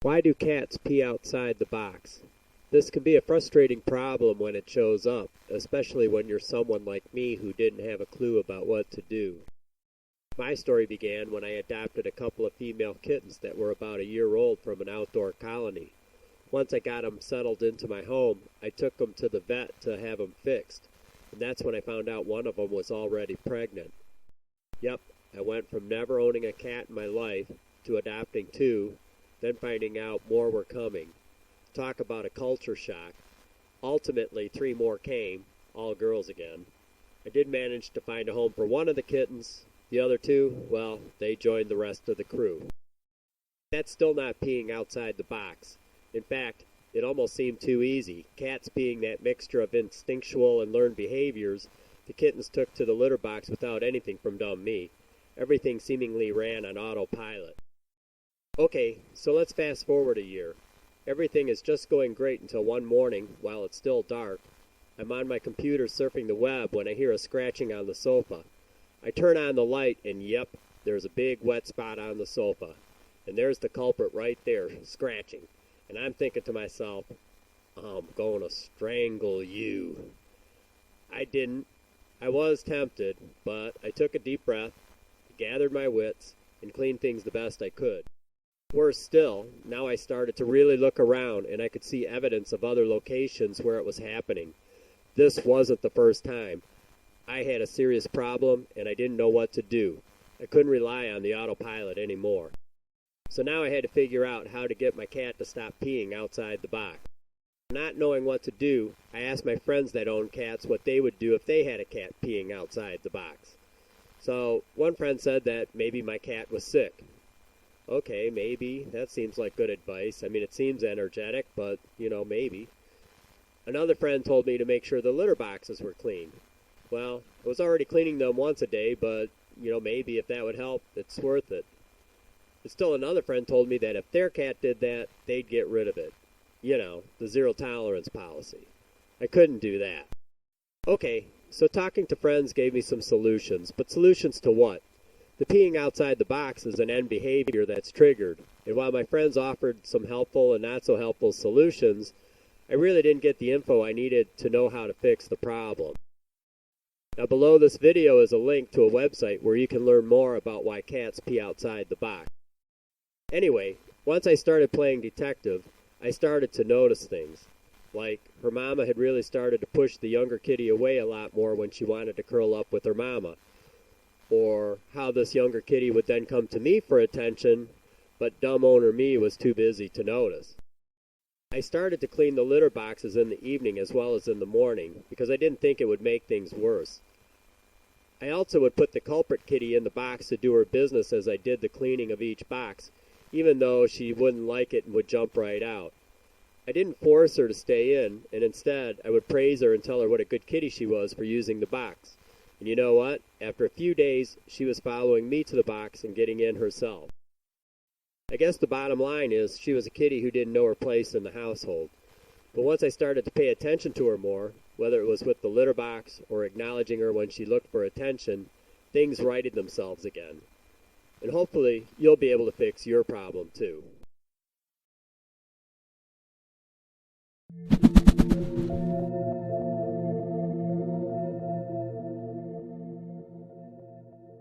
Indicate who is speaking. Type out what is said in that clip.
Speaker 1: Why do cats pee outside the box? This can be a frustrating problem when it shows up, especially when you're someone like me who didn't have a clue about what to do. My story began when I adopted a couple of female kittens that were about a year old from an outdoor colony. Once I got them settled into my home, I took them to the vet to have them fixed, and that's when I found out one of them was already pregnant. Yep, I went from never owning a cat in my life to adopting two, then finding out more were coming. Talk about a culture shock. Ultimately, three more came, all girls again. I did manage to find a home for one of the kittens. The other two, well, they joined the rest of the crew. That's still not peeing outside the box. In fact, it almost seemed too easy. Cats being that mixture of instinctual and learned behaviors, the kittens took to the litter box without anything from dumb me. Everything seemingly ran on autopilot. Okay, so let's fast forward a year. Everything is just going great until one morning, while it's still dark. I'm on my computer surfing the web when I hear a scratching on the sofa. I turn on the light and yep, there's a big wet spot on the sofa. And there's the culprit right there, scratching. And I'm thinking to myself, I'm going to strangle you. I didn't. I was tempted, but I took a deep breath, gathered my wits, and cleaned things the best I could. Worse still, now I started to really look around and I could see evidence of other locations where it was happening. This wasn't the first time. I had a serious problem and I didn't know what to do. I couldn't rely on the autopilot anymore. So now I had to figure out how to get my cat to stop peeing outside the box. Not knowing what to do, I asked my friends that own cats what they would do if they had a cat peeing outside the box. So one friend said that maybe my cat was sick. Okay, maybe. That seems like good advice. I mean, it seems energetic, but, maybe. Another friend told me to make sure the litter boxes were clean. Well, I was already cleaning them once a day, but, maybe if that would help, it's worth it. But still another friend told me that if their cat did that, they'd get rid of it. The zero tolerance policy. I couldn't do that. Okay, so talking to friends gave me some solutions, but solutions to what? The peeing outside the box is an end behavior that's triggered, and while my friends offered some helpful and not so helpful solutions, I really didn't get the info I needed to know how to fix the problem. Now below this video is a link to a website where you can learn more about why cats pee outside the box. Anyway, once I started playing detective, I started to notice things. Like, her mama had really started to push the younger kitty away a lot more when she wanted to curl up with her mama. Or how this younger kitty would then come to me for attention, but dumb owner me was too busy to notice. I started to clean the litter boxes in the evening as well as in the morning, because I didn't think it would make things worse. I also would put the culprit kitty in the box to do her business as I did the cleaning of each box, even though she wouldn't like it and would jump right out. I didn't force her to stay in, and instead I would praise her and tell her what a good kitty she was for using the box. And you know what? After a few days, she was following me to the box and getting in herself. I guess the bottom line is she was a kitty who didn't know her place in the household. But once I started to pay attention to her more, whether it was with the litter box or acknowledging her when she looked for attention, things righted themselves again. And hopefully, you'll be able to fix your problem too.